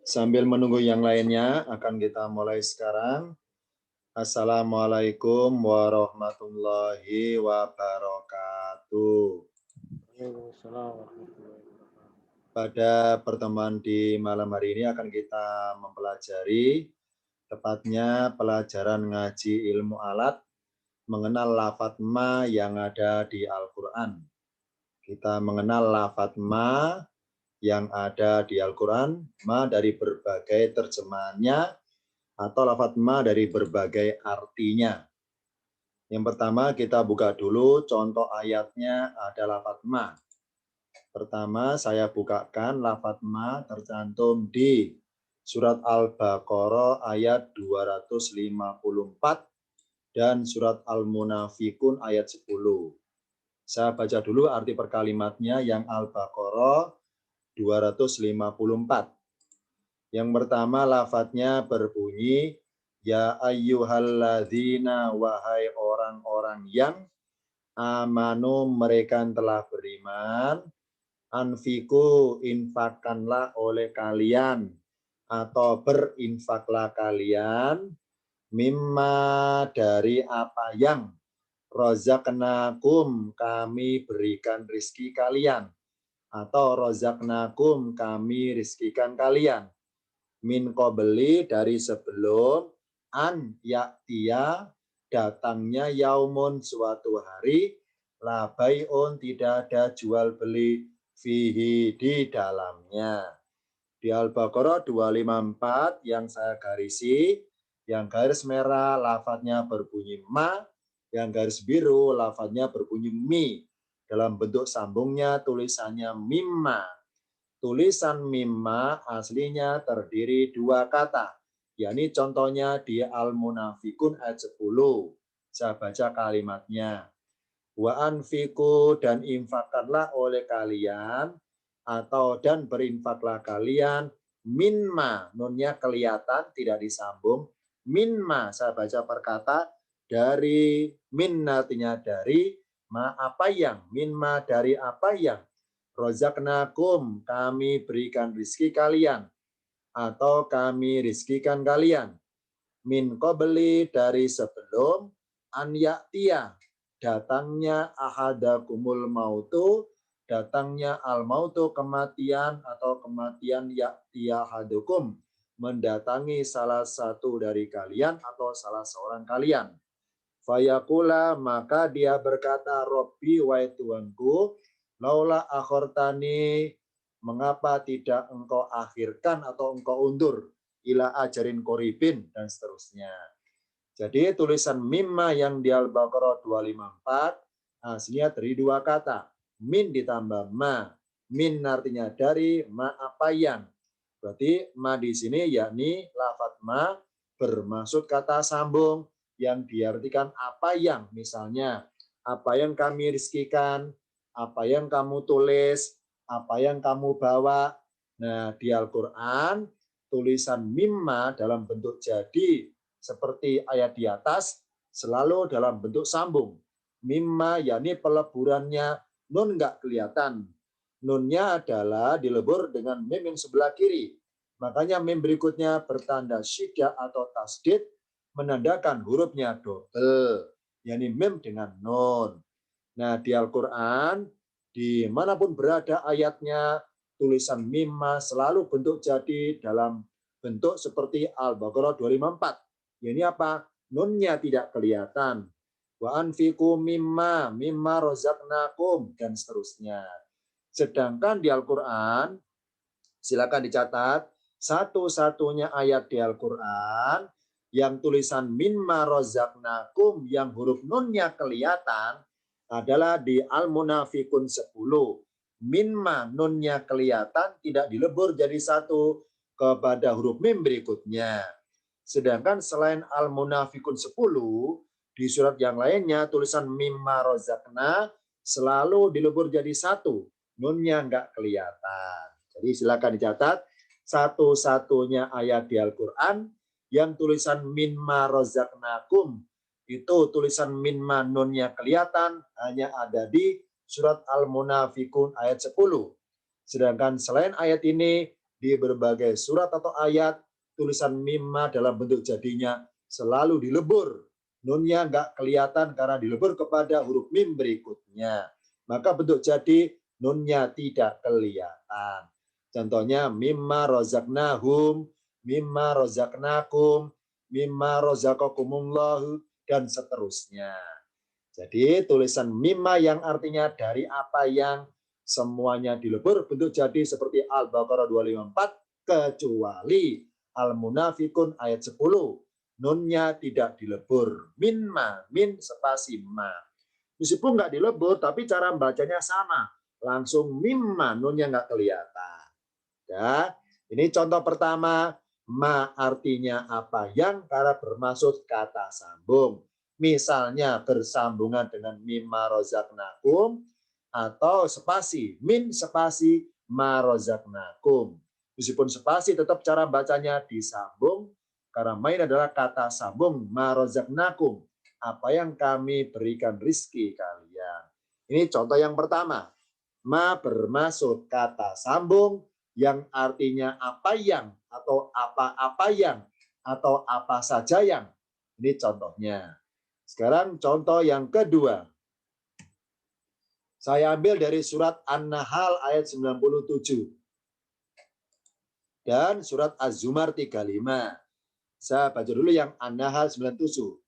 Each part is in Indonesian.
Sambil menunggu yang lainnya, akan kita mulai sekarang. Assalamualaikum warahmatullahi wabarakatuh. Waalaikumsalam warahmatullahi wabarakatuh. Pada pertemuan di malam hari ini akan kita mempelajari, tepatnya pelajaran ngaji ilmu alat, mengenal lafadz ma yang ada di Al-Quran. Kita mengenal lafadz ma yang ada di Al-Quran, ma dari berbagai terjemahannya, atau lafadz ma dari berbagai artinya. Yang pertama kita buka dulu contoh ayatnya ada lafadz ma. Pertama saya bukakan lafadz ma tercantum di surat Al-Baqarah ayat 254 dan surat Al-Munafikun ayat 10. Saya baca dulu arti per kalimatnya yang Al-Baqarah 254. Yang pertama lafadznya berbunyi, ya ayyuhalladzina, wahai orang-orang yang amanu, mereka telah beriman, anfiku, infakkanlah oleh kalian, atau berinfaklah kalian, mimma dari apa yang, rozaknakum, kami berikan rizki kalian, atau rozaknakum, kami rizkikan kalian, min qabli, dari sebelum, an yaktia, datangnya, yaumun, suatu hari, la bai'un, tidak ada jual beli, fihi, di dalamnya. Di Al-Baqarah 254 yang saya garisi, yang garis merah lafadznya berbunyi ma, yang garis biru lafadznya berbunyi mi. Dalam bentuk sambungnya tulisannya mimma. Tulisan mimma aslinya terdiri dua kata, yakni contohnya di Al-Munafikun ayat 10. Saya baca kalimatnya. Wa anfiku, dan infakkanlah oleh kalian, atau dan berinfaklah kalian, minma, nunnya kelihatan tidak disambung, minma, saya baca per kata, dari, min artinya dari, ma apa yang, minma dari apa yang, rozaknakum, kami berikan rizki kalian, atau kami rizkikan kalian, min qabli, dari sebelum, an yaktia, datangnya ahadakumul mautu, datangnya al mautu, kematian, atau kematian, yaktia hadukum, mendatangi salah satu dari kalian atau salah seorang kalian. Fayaqula, maka dia berkata, Robbi, wahai Tuhanku, laula akhortani, mengapa tidak engkau akhirkan atau engkau undur, ila ajarin koribin, dan seterusnya. Jadi tulisan mimma yang di Al-Baqarah 254 aslinya dari dua kata, min ditambah ma. Min artinya dari, ma apa yang. Berarti ma di sini yakni lafadz ma bermaksud kata sambung yang diartikan apa yang, misalnya apa yang kami rizkikan, apa yang kamu tulis, apa yang kamu bawa. Nah, di Al-Quran tulisan mimma dalam bentuk jadi seperti ayat di atas selalu dalam bentuk sambung. Mimma yakni peleburannya nun enggak kelihatan. Nunnya adalah dilebur dengan mim yang sebelah kiri. Makanya mim berikutnya bertanda syiddah atau tasdid, menandakan hurufnya double, yakni mim dengan nun. Nah, di Al-Quran, dimanapun berada ayatnya, tulisan mimma selalu bentuk jadi dalam bentuk seperti Al-Baqarah 254. Ini apa? Nunnya tidak kelihatan. Wa anfiku mimma rozaknakum, dan seterusnya. Sedangkan di Al-Quran, silakan dicatat, satu-satunya ayat di Al-Quran yang tulisan mimma rozaknakum yang huruf nunnya kelihatan adalah di Al-Munafikun 10. Mimma nunnya kelihatan tidak dilebur jadi satu kepada huruf mim berikutnya. Sedangkan selain Al-Munafikun 10, di surat yang lainnya tulisan mimma rozakna selalu dilebur jadi satu, nunnya enggak kelihatan. Jadi silakan dicatat, satu-satunya ayat di Al-Quran yang tulisan mimma rozaknakum itu tulisan mimma nunnya kelihatan hanya ada di surat Al-Munafikun ayat 10. Sedangkan selain ayat ini di berbagai surat atau ayat, tulisan mimma dalam bentuk jadinya selalu dilebur. Nunnya nggak kelihatan karena dilebur kepada huruf mim berikutnya. Maka bentuk jadi nunnya tidak kelihatan. Contohnya mimma rozaknahum, mimma rozaknakum, mimma rozakakumullahu, dan seterusnya. Jadi tulisan mimma yang artinya dari apa yang semuanya dilebur bentuk jadi seperti Al-Baqarah 254 kecuali Al-Munafikun ayat 10. Nunnya tidak dilebur. Min spasi ma. Meskipun nggak dilebur, tapi cara bacanya sama. Langsung mimma, nunnya nggak kelihatan. Ya, ini contoh pertama. Ma artinya apa yang karena bermaksud kata sambung. Misalnya bersambungan dengan mimma rozaknakum atau spasi min spasi ma rozaknakum. Meskipun spasi tetap cara bacanya disambung karena main adalah kata sambung ma rozaknakum. Apa yang kami berikan rizki kalian. Ini contoh yang pertama. Ma bermaksud kata sambung yang artinya apa yang atau apa-apa yang atau apa saja yang. Ini contohnya. Sekarang contoh yang kedua. Saya ambil dari surat An-Nahl ayat 97. Dan surat Az-Zumar 35. Saya baca dulu yang An-Nahl 97.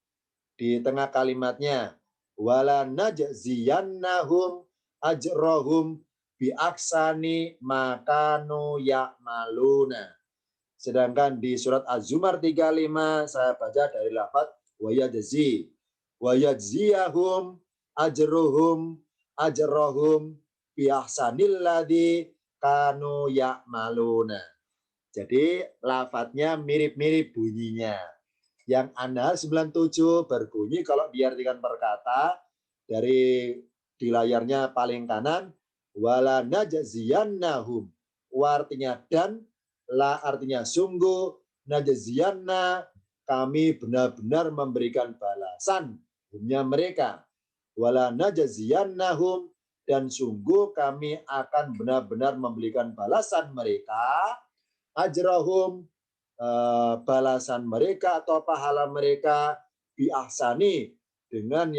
Di tengah kalimatnya. Wala najziyannahum ajrohum biaksani makanu ya'maluna. Sedangkan di surat Az-Zumar 35 saya baca dari lafaz wayajzi. Wayajziyahum ajruhum ajrohum biahsanilladzi kanu ya'maluna. Jadi lafadznya mirip-mirip bunyinya. Yang An-Nahl 97 berbunyi kalau diartikan per kata dari di layarnya paling kanan wala najziyannahum, artinya dan, la artinya sungguh, najziyanna kami benar-benar memberikan balasan humnya mereka, wala najziyannahum dan sungguh kami akan benar-benar memberikan balasan mereka ajrahum balasan mereka atau pahala mereka biahsani dengan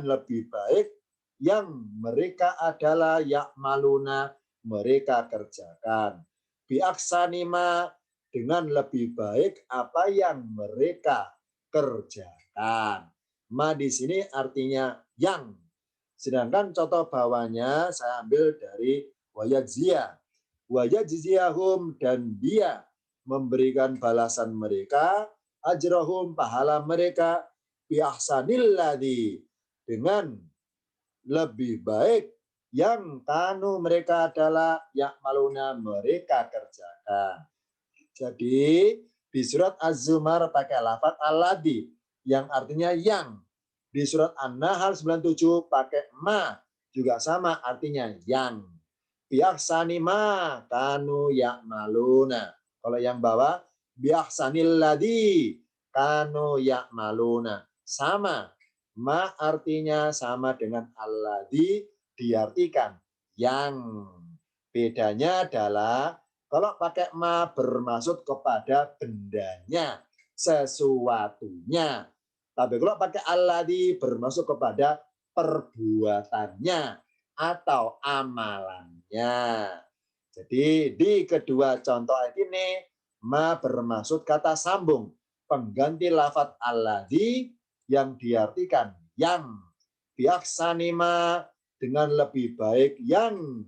lebih baik yang mereka adalah ya'maluna mereka kerjakan. Biaksanima dengan lebih baik apa yang mereka kerjakan. Ma di sini artinya yang. Sedangkan contoh bawahnya saya ambil dari wayajziyah. Wayajziyahum dan dia memberikan balasan mereka ajrahum pahala mereka biahsanilladzi dengan lebih baik yang kanu mereka adalah ya'maluna mereka kerjakan. Jadi di surat Az-Zumar pakai lafaz alladzi yang artinya yang. Di surat An-Nahl 97 pakai ma juga sama artinya yang. Biahsani ma kanu ya'maluna. Kalau yang bawah biahsanilladzi kanu ya'maluna. Sama. Ma artinya sama dengan alladzi diartikan yang. Bedanya adalah kalau pakai ma bermaksud kepada bendanya, sesuatunya. Tapi kalau pakai alladzi bermaksud kepada perbuatannya atau amalannya. Jadi di kedua contoh ayat ini ma bermaksud kata sambung pengganti lafaz alladzi yang diartikan yang. Biaksanima dengan lebih baik yang.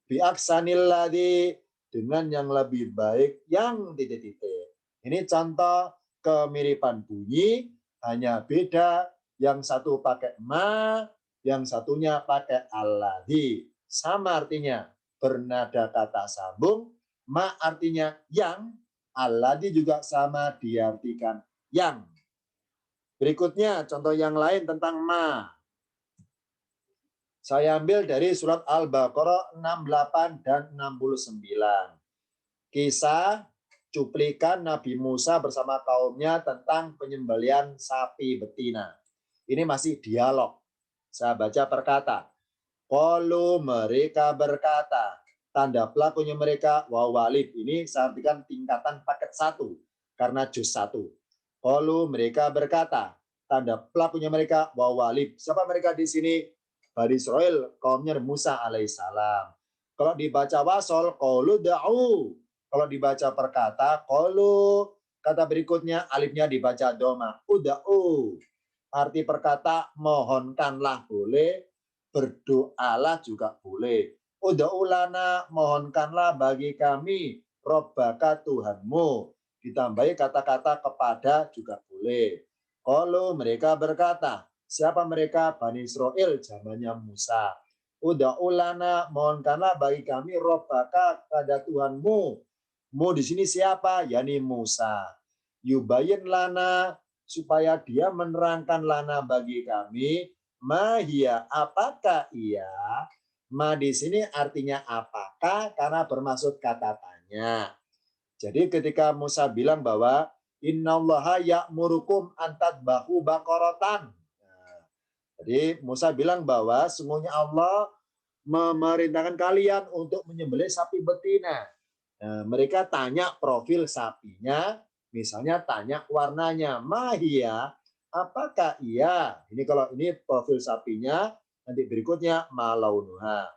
Biaksanilladzi dengan yang lebih baik yang titik-titik. Ini contoh kemiripan bunyi, hanya beda yang satu pakai ma, yang satunya pakai alladzi. Sama artinya bernada kata sambung, ma artinya yang, alladzi juga sama diartikan yang. Berikutnya contoh yang lain tentang ma. Saya ambil dari surat Al-Baqarah 68 dan 69. Kisah cuplikan Nabi Musa bersama kaumnya tentang penyembelihan sapi betina. Ini masih dialog. Saya baca per kata. Qalu mereka berkata, tanda pelakunya mereka wawalib. Ini saya artikan tingkatan paket 1 karena juz 1. Qalu mereka berkata, tanda pelakunya mereka wawalib. Siapa mereka di sini? Bani Israil, kaumnya Musa alaihissalam. Kalau dibaca wasol, qalu da'u. Kalau dibaca perkata, qalu. Kata berikutnya alifnya dibaca doma. Uda'u. Arti perkata mohonkanlah boleh, berdoalah juga boleh. Uda'ulana mohonkanlah bagi kami Robbaka Tuhanmu. Ditambahi kata-kata kepada juga boleh. Kalau mereka berkata, siapa mereka? Bani Israel zamannya Musa. Uda'ulana mohonkanlah bagi kami Robbaka pada Tuhanmu. Mu di sini siapa? Yani Musa. Yubayin lana supaya dia menerangkan lana bagi kami mahia apakah ia. Ma di sini artinya apakah karena bermaksud kata tanya. Jadi ketika Musa bilang bahwa innallaha ya'murukum antadbahu baqaratan. Nah, jadi Musa bilang bahwa sungguhnya Allah memerintahkan kalian untuk menyembelih sapi betina. Nah, mereka tanya profil sapinya, misalnya tanya warnanya, mahia, apakah ia? Ini kalau ini profil sapinya, nanti berikutnya malaunuha.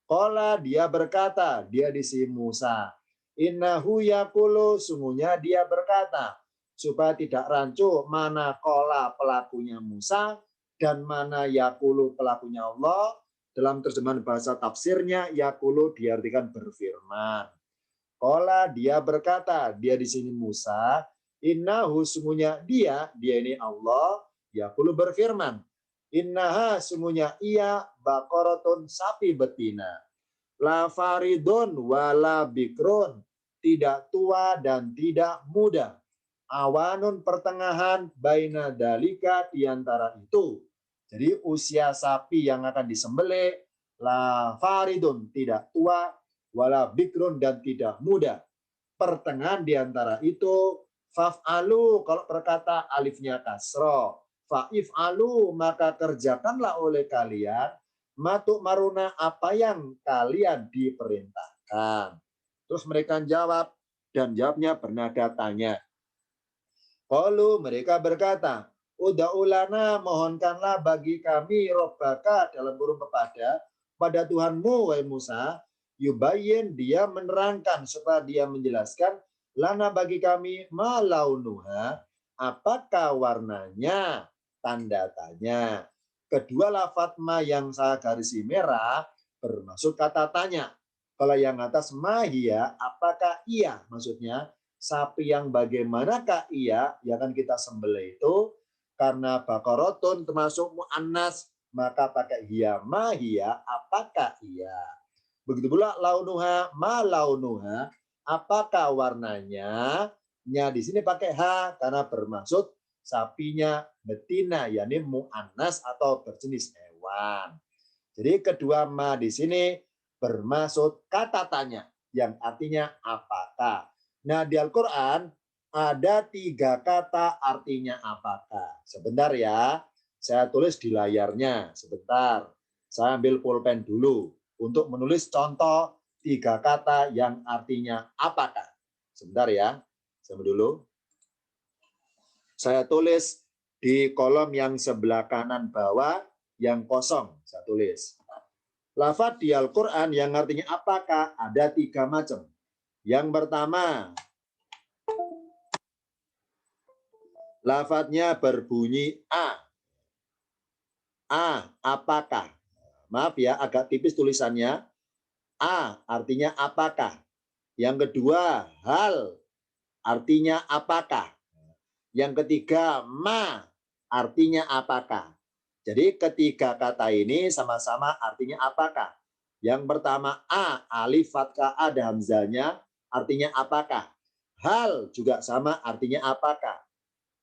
Qala dia berkata, dia di si Musa, innahu yaqulu, sungguhnya dia berkata, supaya tidak rancu mana qala pelakunya Musa dan mana yaqulu pelakunya Allah. Dalam terjemahan bahasa tafsirnya, yaqulu diartikan berfirman. Qala dia berkata, dia di sini Musa, innahu sungguhnya dia ini Allah, yaqulu berfirman, innaha sungguhnya ia baqaratun sapi betina, la faridun wala bikrun, tidak tua dan tidak muda, awanun pertengahan baina dalika di antara itu. Jadi usia sapi yang akan disembelih la faridun tidak tua, wala bikrun dan tidak muda. Pertengahan di antara itu faf'alu kalau perkata alifnya kasro. Fa'if'alu maka kerjakanlah oleh kalian matuk maruna apa yang kalian diperintahkan. Terus mereka jawab dan jawabnya bernada tanya. Qalu mereka berkata, uda'ulana mohonkanlah bagi kami Robbaka dalam kurung pada Tuhanmu wahai Musa, yubayyin dia menerangkan supaya dia menjelaskan lana bagi kami malaunuha apakah warnanya, tanda tanya. Kedua lafadz ma yang saya garisi merah bermaksud kata tanya. Kalau yang atas mahia apakah ia maksudnya sapi yang bagaimanakah ia yang akan kita sembelih itu karena bakorotun termasuk mu'annas maka pakai hiya mahia apakah ia. Begitu pula launuha ma launuha apakah warnanya. Nya di sini pakai ha karena bermaksud sapinya betina yakni mu'annas atau berjenis hewan. Jadi kedua ma di sini bermaksud kata tanya yang artinya apakah. Nah di Al-Quran ada 3 kata artinya apakah. Sebentar ya, saya tulis di layarnya. Sebentar, saya ambil pulpen dulu untuk menulis contoh 3 kata yang artinya apakah. Sebentar ya, saya dulu. Saya tulis di kolom yang sebelah kanan bawah yang kosong. Saya tulis. Lafadz di Al-Quran yang artinya apakah ada 3 macam. Yang pertama, lafadznya berbunyi A. A, apakah? Maaf ya, agak tipis tulisannya. A, artinya apakah. Yang kedua, hal, artinya apakah. Yang ketiga, ma, artinya apakah. Jadi ketiga kata ini sama-sama artinya apakah. Yang pertama A, alif fathah ada hamzanya, artinya apakah. Hal juga sama artinya apakah.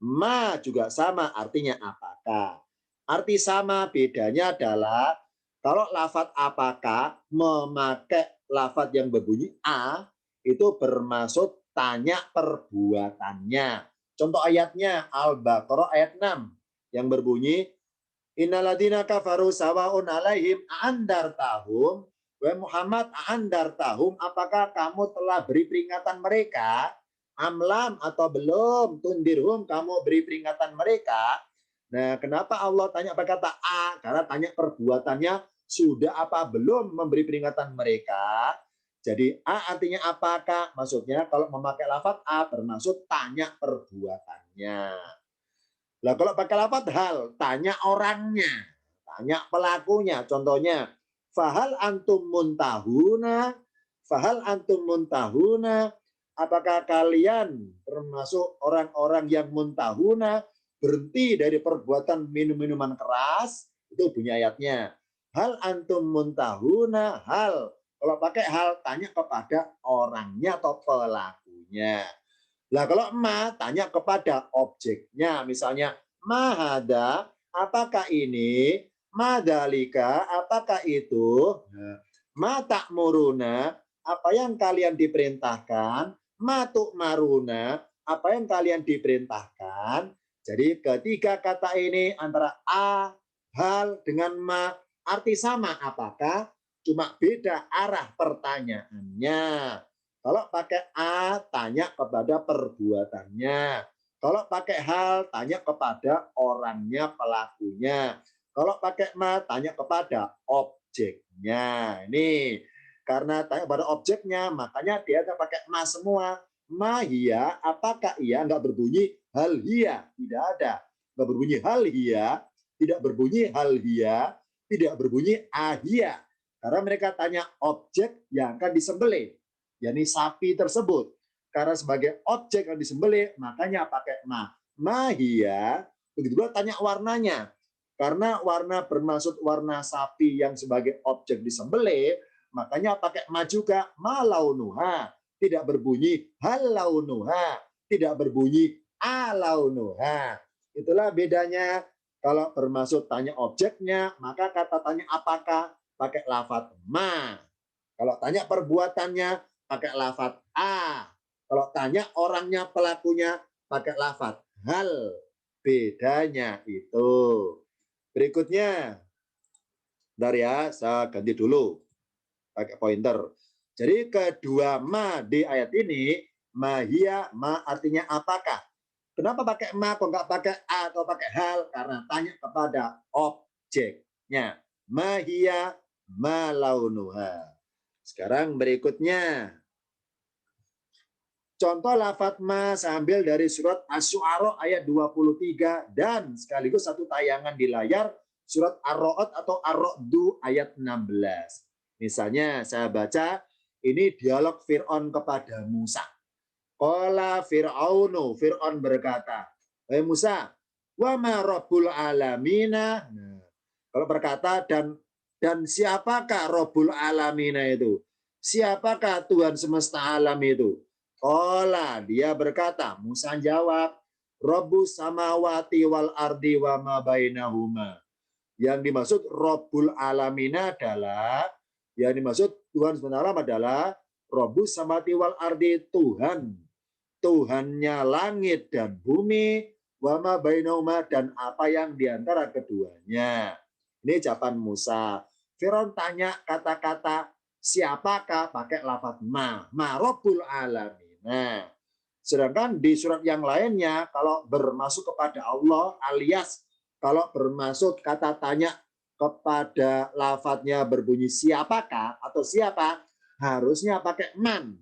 Ma juga sama artinya apakah. Arti sama bedanya adalah kalau lafadz apakah memakai lafadz yang berbunyi A itu bermaksud tanya perbuatannya. Contoh ayatnya Al-Baqarah ayat 6 yang berbunyi innalladzina kafaru sawaun alaihim andartahum Wahai Muhammad, andartahum, apakah kamu telah beri peringatan mereka? Amlam atau belum? Tundirhum, kamu beri peringatan mereka? Nah, kenapa Allah tanya berkata A? Karena tanya perbuatannya sudah apa belum memberi peringatan mereka. Jadi A artinya apakah? Maksudnya kalau memakai lafaz A bermaksud tanya perbuatannya. Lah kalau pakai lafaz hal, tanya orangnya, tanya pelakunya. Contohnya, fahal antum muntahuna, fahal antum muntahuna, apakah kalian termasuk orang-orang yang muntahuna, berhenti dari perbuatan minum-minuman keras? Itu bunyi ayatnya. Hal antum muntahuna, hal. Kalau pakai hal, tanya kepada orangnya atau pelakunya. Lah kalau ma tanya kepada objeknya, misalnya mahada, apakah ini? Madalika, apakah itu? Ma ta'muruna, apa yang kalian diperintahkan? Ma tu'maruna, apa yang kalian diperintahkan? Jadi ketiga kata ini antara a, hal dengan ma, arti sama apakah? Cuma beda arah pertanyaannya. Kalau pakai A, tanya kepada perbuatannya. Kalau pakai hal, tanya kepada orangnya, pelakunya. Kalau pakai ma, tanya kepada objeknya. Ini karena tanya kepada objeknya, makanya dia pakai ma semua. Ma hiya, apakah ia? Enggak berbunyi hal hiya, tidak ada. Enggak berbunyi hal hiya, tidak berbunyi hal hiya, tidak berbunyi ahia. Karena mereka tanya objek yang akan disembelih, yakni sapi tersebut. Karena sebagai objek yang disembelih, makanya pakai ma. Mahia, begitu pula tanya warnanya. Karena warna bermaksud warna sapi yang sebagai objek disembelih, makanya pakai ma juga. Malaunuha, tidak berbunyi halaunuha, tidak berbunyi alaunuha. Itulah bedanya. Kalau bermaksud tanya objeknya, maka kata tanya apakah pakai lafadz ma. Kalau tanya perbuatannya, pakai lafadz a. Kalau tanya orangnya, pelakunya, pakai lafadz hal. Bedanya itu. Berikutnya, bentar ya, saya ganti dulu pakai pointer. Jadi kedua ma di ayat ini, mahia, ma artinya apakah. Kenapa pakai ma kok nggak pakai a atau pakai hal? Karena tanya kepada objeknya. Mahia, ma launuha. Sekarang berikutnya. Contoh lafadz ma saya ambil dari surat Asy-Syu'ara ayat 23 dan sekaligus satu tayangan di layar surat Ar-Ra'd atau Ar-Ra'du ayat 16. Misalnya saya baca ini dialog Fir'aun kepada Musa. Qala Fir'aunu, Fir'aun berkata, "Hei Musa, wa ma rabbul alamina?" Nah, kalau berkata dan siapakah Rabbul alamina itu? Siapakah Tuhan semesta alam itu? Qala, dia berkata, Musa jawab, Rabbus samawati wal ardi wa ma bainahuma. Yang dimaksud Rabbul alamina adalah, yang dimaksud Tuhan semesta alam adalah Rabbus samawati wal ardi, Tuhan. Tuhannya langit dan bumi, wa ma bainahuma, dan apa yang diantara keduanya. Ini jawaban Musa. Firaun tanya kata-kata siapakah pakai lafaz ma rabbul alamin. Nah, sedangkan di surat yang lainnya kalau bermaksud kepada Allah alias kalau bermaksud kata tanya kepada lafadznya berbunyi siapakah atau siapa, harusnya pakai man.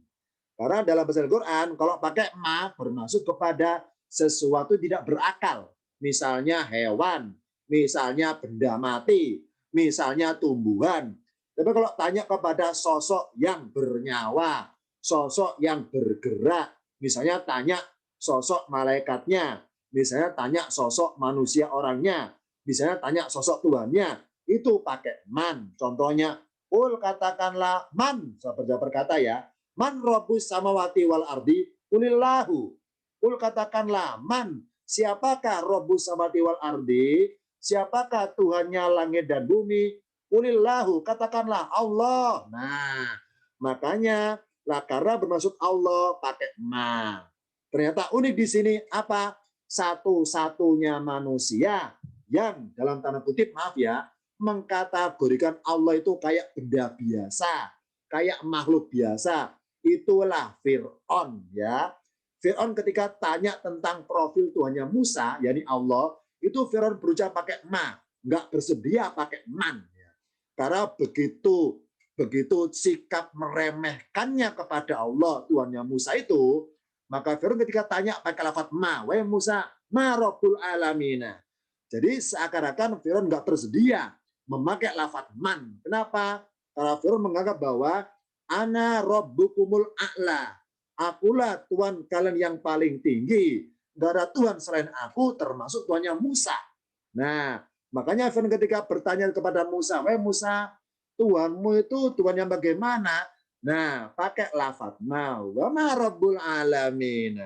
Karena dalam bahasa Al-Quran kalau pakai ma bermaksud kepada sesuatu tidak berakal. Misalnya hewan, misalnya benda mati, misalnya tumbuhan. Tapi kalau tanya kepada sosok yang bernyawa, sosok yang bergerak, misalnya tanya sosok malaikatnya, misalnya tanya sosok manusia orangnya, misalnya tanya sosok Tuhannya, itu pakai man. Contohnya, ul katakanlah man, seperti berkata ya, man rabbus samawati wal ardi, ulillahu. Ul katakanlah man, siapakah rabbus samawati wal ardi? Siapakah Tuhannya langit dan bumi? Ulillahu, katakanlah Allah. Nah, makanya lah karena bermaksud Allah pakai ma. Ternyata unik di sini apa? Satu-satunya manusia yang dalam tanda kutip maaf ya, mengkategorikan Allah itu kayak benda biasa, kayak makhluk biasa. Itulah Fir'aun ya. Fir'aun ketika tanya tentang profil Tuhannya Musa, yakni Allah, itu Fir'aun berucap pakai ma, nggak bersedia pakai man. Ya. Karena begitu sikap meremehkannya kepada Allah, Tuhannya Musa itu, maka Fir'aun ketika tanya pakai lafaz ma, wahai Musa, ma rabbul alamina. Jadi seakan-akan Fir'aun nggak bersedia memakai lafaz man. Kenapa? Karena Fir'aun menganggap bahwa ana rabbukumul a'la. Akulah Tuhan kalian yang paling tinggi. Gak ada Tuhan selain aku, termasuk Tuhannya Musa. Nah, makanya Fir'aun ketika bertanya kepada Musa, wahai Musa, Tuhanmu itu Tuhan yang bagaimana? Nah, pakai lafaz ma wa ma rabbul alamin.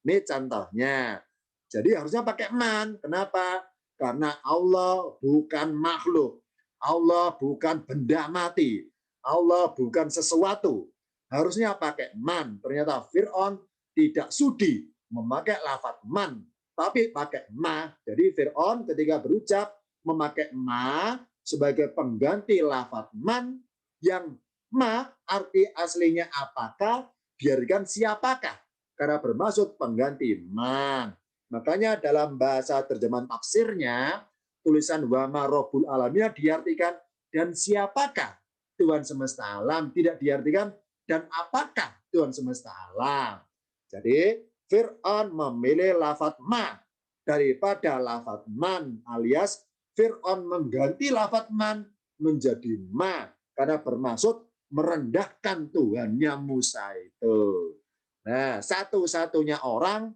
Ini contohnya. Jadi harusnya pakai man. Kenapa? Karena Allah bukan makhluk. Allah bukan benda mati. Allah bukan sesuatu. Harusnya pakai man. Ternyata Fir'aun tidak sudi memakai lafaz man, tapi pakai ma. Jadi Fir'aun ketika berucap memakai ma sebagai pengganti lafaz man, yang ma arti aslinya apakah, biarkan siapakah, karena bermaksud pengganti man. Makanya dalam bahasa terjemahan tafsirnya, tulisan wa ma rabbul alamin diartikan dan siapakah Tuhan semesta alam, tidak diartikan dan apakah Tuhan semesta alam. Jadi Fir'aun memilih lafaz ma daripada lafaz man, alias Fir'aun mengganti lafaz man menjadi ma karena bermaksud merendahkan Tuhannya Musa itu. Nah, satu-satunya orang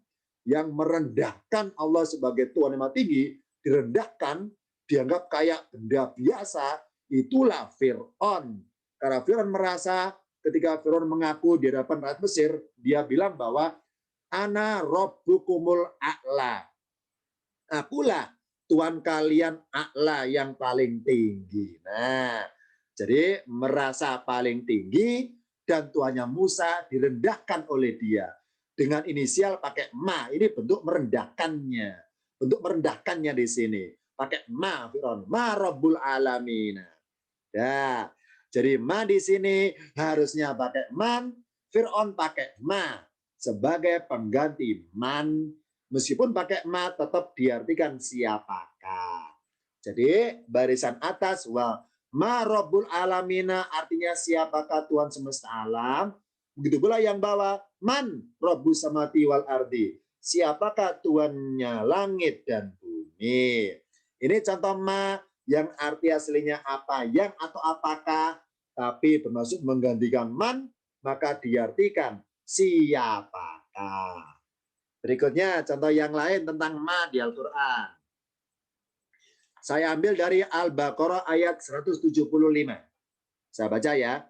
yang merendahkan Allah sebagai Tuhan yang Maha Tinggi, direndahkan, dianggap kayak benda biasa, itulah Fir'aun. Karena Fir'aun merasa ketika Fir'aun mengaku di hadapan rakyat Mesir, dia bilang bahwa ana rabbukumul a'la. Akulah Tuhan kalian a'la yang paling tinggi. Nah, jadi merasa paling tinggi dan Tuhannya Musa direndahkan oleh dia. Dengan inisial pakai ma, ini bentuk merendahkannya. Bentuk merendahkannya di sini. Pakai ma, Fir'aun. Ma rabbul alamin. Ya, jadi ma di sini harusnya pakai man, Fir'aun pakai ma sebagai pengganti man. Meskipun pakai ma tetap diartikan siapakah. Jadi barisan atas wa ma rabbul alamina artinya siapakah Tuhan semesta alam. Begitu pula yang bawah man rabbus samawati wal ardi. Siapakah Tuhannya langit dan bumi. Ini contoh ma yang arti aslinya apa, yang atau apakah, tapi bermaksud menggantikan man, maka diartikan siapakah. Berikutnya contoh yang lain tentang ma di Al-Quran. Saya ambil dari Al-Baqarah ayat 175. Saya baca ya.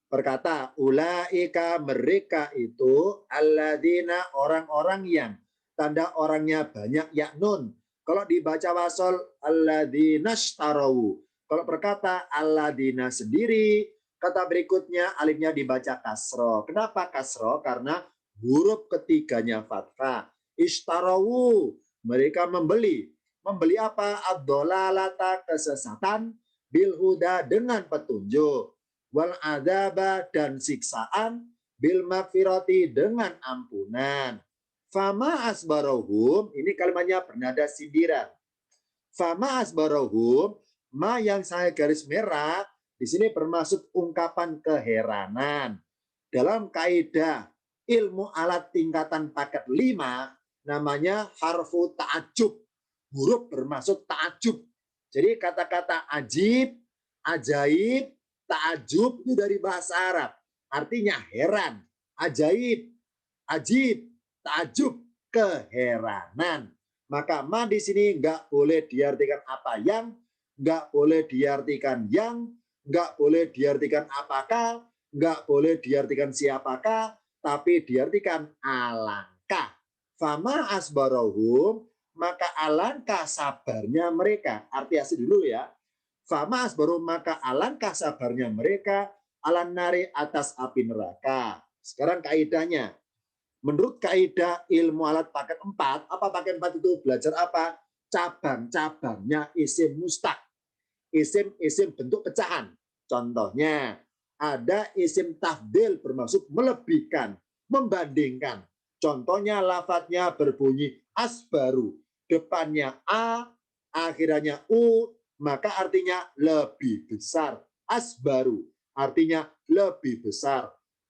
Berkata, ulaika mereka itu alladzina orang-orang yang tanda orangnya banyak yaknun. Kalau dibaca wasol alladzina shtarau. Kalau berkata alladzina sendiri, kata berikutnya alifnya dibaca kasro. Kenapa kasro? Karena huruf ketiganya fathah. Ishtarau, mereka membeli. Membeli apa? Ad-dolalata, kesesatan, bil huda, dengan petunjuk. Wal adaba, dan siksaan, bil magfirati, dengan ampunan. Fama asbarohum, ini kalimatnya bernada sindiran. Fama asbarohum, ma yang saya garis merah, di sini bermaksud ungkapan keheranan. Dalam kaidah ilmu alat tingkatan paket 5, namanya harfu ta'ajub. Huruf bermaksud ta'ajub. Jadi kata-kata ajib, ajaib, ta'ajub itu dari bahasa Arab. Artinya heran, ajaib, ajib, ta'ajub, keheranan. Maka ma di sini nggak boleh diartikan apa yang, nggak boleh diartikan yang, nggak boleh diartikan apakah, nggak boleh diartikan siapakah, tapi diartikan alangkah. Fama asbarohum, maka alangkah sabarnya mereka. Arti asli dulu ya. Fama asbarohum, maka alangkah sabarnya mereka alan nari, atas api neraka. Sekarang kaidahnya. Menurut kaidah ilmu alat paket 4, apa paket 4 itu belajar apa? Cabang-cabangnya isim mustaq. isim-isim bentuk pecahan. Contohnya, ada isim tafdil bermaksud melebihkan, membandingkan. Contohnya lafadznya berbunyi asbaru. Depannya a, akhirannya u, maka artinya lebih besar. Asbaru artinya lebih besar.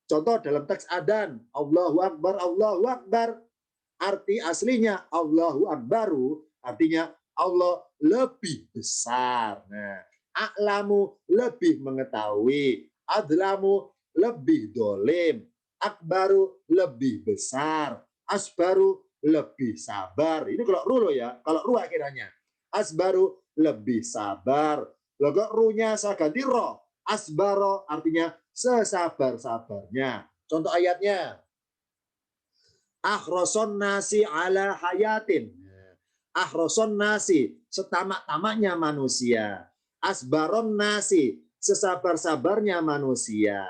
Contoh dalam teks adzan, Allahu Akbar, Allahu Akbar. Arti aslinya Allahu Akbaru, artinya Allah lebih besar. Nah, a'lamu lebih mengetahui, adlamu lebih dolim, akbaru lebih besar, asbaru lebih sabar. Ini kalau ru ya, kalau ru akhirannya. Asbaru lebih sabar. Loh kok runya saya ganti ro. Asbaro artinya sesabar-sabarnya. Contoh ayatnya. Akhroson nasi ala hayatin. Akhroson nasi, setamak-tamaknya manusia. Asbaron nasi, sesabar-sabarnya manusia.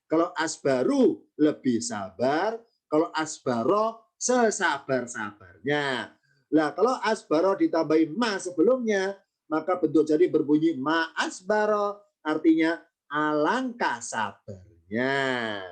Kalau asbaru lebih sabar, kalau asbaro sesabar-sabarnya. Nah, kalau asbaro ditambahin ma sebelumnya, maka bentuk jadi berbunyi ma asbaro, artinya alangkah sabarnya.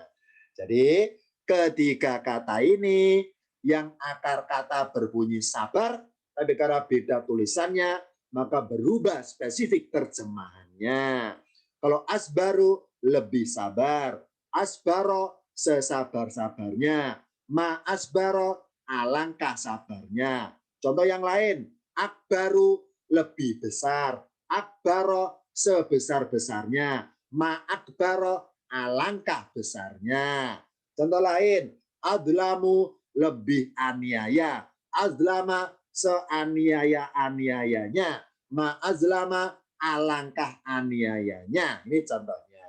Jadi ketiga kata ini yang akar kata berbunyi sabar, tapi karena beda tulisannya, maka berubah spesifik terjemahannya. Kalau asbaru lebih sabar, asbaro sesabar-sabarnya, ma asbaro alangkah sabarnya. Contoh yang lain, akbaru lebih besar, akbaro sebesar-besarnya, ma akbaro alangkah besarnya. Contoh lain, adlamu lebih aniaya, azlama seaniaya-aniayanya, ma azlama alangkah aniayanya. Ini contohnya.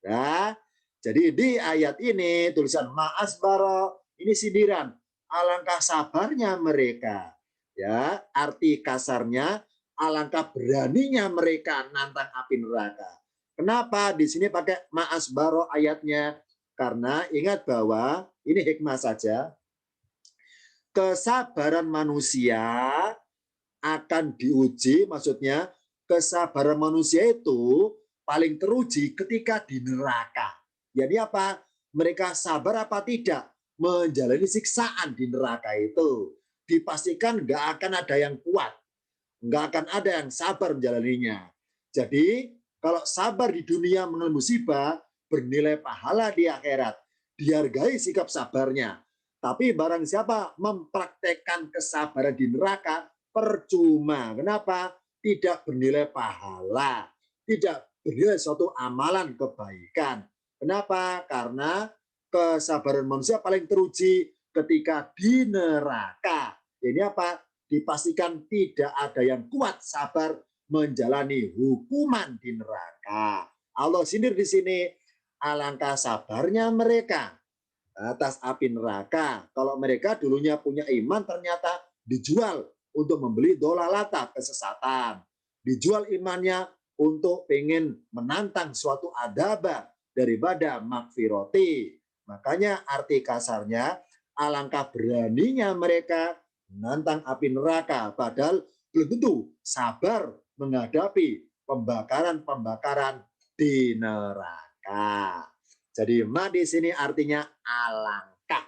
Ya, jadi di ayat ini tulisan ma asbaro ini sindiran, alangkah sabarnya mereka. Ya, arti kasarnya alangkah beraninya mereka nantang api neraka. Kenapa di sini pakai ma asbaro ayatnya? Karena ingat bahwa ini hikmah saja, kesabaran manusia akan diuji, maksudnya kesabaran manusia itu paling teruji ketika di neraka. Jadi apa? Mereka sabar apa tidak menjalani siksaan di neraka itu. Dipastikan nggak akan ada yang kuat, nggak akan ada yang sabar menjalaninya. Jadi kalau sabar di dunia mengalami musibah, bernilai pahala di akhirat, dihargai sikap sabarnya. Tapi barang siapa mempraktekkan kesabaran di neraka, percuma. Kenapa? Tidak bernilai pahala, tidak bernilai suatu amalan kebaikan. Kenapa? Karena kesabaran manusia paling teruji ketika di neraka. Ini apa? Dipastikan tidak ada yang kuat sabar menjalani hukuman di neraka. Allah sindir di sini, alangkah sabarnya mereka atas api neraka. Kalau mereka dulunya punya iman, ternyata dijual untuk membeli dolalata, kesesatan. Dijual imannya untuk pengen menantang suatu adaba daripada makfiroti. Makanya arti kasarnya, alangkah beraninya mereka menantang api neraka. Padahal belum tentu sabar menghadapi pembakaran-pembakaran di neraka. Jadi ma di sini artinya alangkah.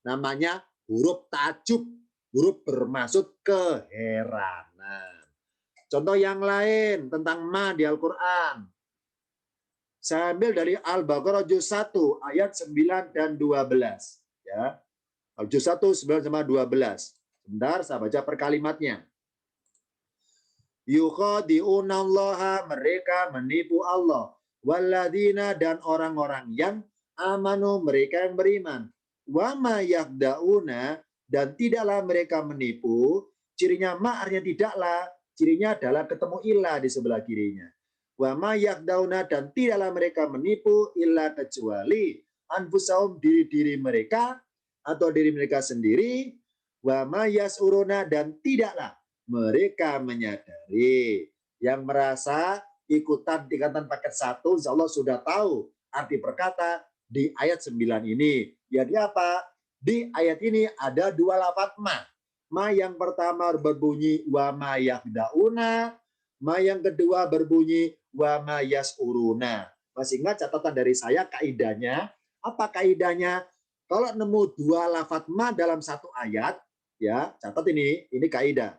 Namanya huruf tajub, huruf bermaksud keheranan. Contoh yang lain tentang ma di Al-Qur'an. Saya ambil dari Al-Baqarah juz 1 ayat 9 dan 12 ya. Juz 1 9 sama 12. Sebentar saya baca per kalimatnya. Yukhadi'unallaha, mereka menipu Allah. Walladzina, dan orang-orang yang amanu, mereka yang beriman. Wama yakdauna, dan tidaklah mereka menipu. Cirinya ma artinya tidaklah, cirinya adalah ketemu ilah di sebelah kirinya. Wama yakdauna, dan tidaklah mereka menipu illa kecuali anfusahum, diri-diri mereka atau diri mereka sendiri. Wama yasuruna, dan tidaklah mereka menyadari. Yang merasa ikutan tingkatan paket 1, insya Allah sudah tahu arti perkata di ayat 9 ini. Jadi apa? Di ayat ini ada dua lafadz ma. Ma yang pertama berbunyi wa ma yakdauna, Ma yang kedua berbunyi wa ma yas'uruna. Masih ingat catatan dari saya kaidahnya? Apa kaidahnya? Kalau nemu dua lafadz ma dalam satu ayat, ya catat ini kaidah.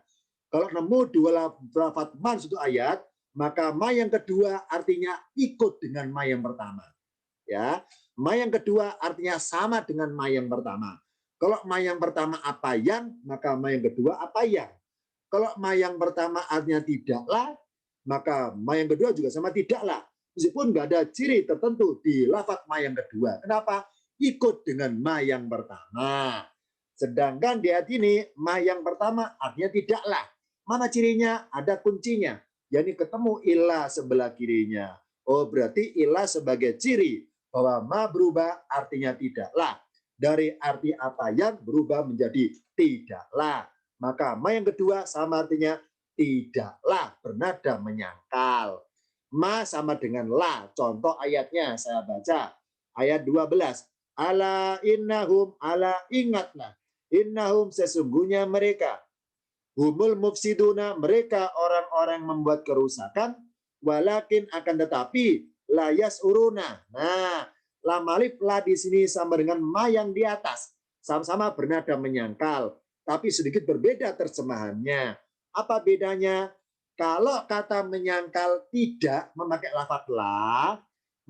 Kalau nemu dua lafadz ma dalam satu ayat, maka ma yang kedua artinya ikut dengan ma yang pertama. Ya, ma yang kedua artinya sama dengan ma yang pertama. Kalau ma yang pertama apa yang, maka ma yang kedua apa yang. Kalau ma yang pertama artinya tidaklah, maka ma yang kedua juga sama tidaklah. Meskipun nggak ada ciri tertentu di lafaz ma yang kedua. Kenapa? Ikut dengan ma yang pertama. Sedangkan di ayat ini, ma yang pertama artinya tidaklah. Mana cirinya? Ada kuncinya. yakni ketemu ilah sebelah kirinya. Oh, berarti ilah sebagai ciri bahwa ma berubah artinya tidaklah. Dari arti apa yang berubah menjadi tidaklah. Maka ma yang kedua sama artinya tidaklah bernada menyangkal. Ma sama dengan la. Contoh ayatnya saya baca. Ayat 12. Ala innahum, ala ingatlah. Innahum sesungguhnya mereka. Humul mufsiduna, mereka orang-orang membuat kerusakan. Walakin akan tetapi layas uruna. Nah, lam alif la di sini sama dengan ma yang di atas. Sama-sama bernada menyangkal. Tapi sedikit berbeda terjemahannya. Apa bedanya? Kalau kata menyangkal tidak memakai lafaz la,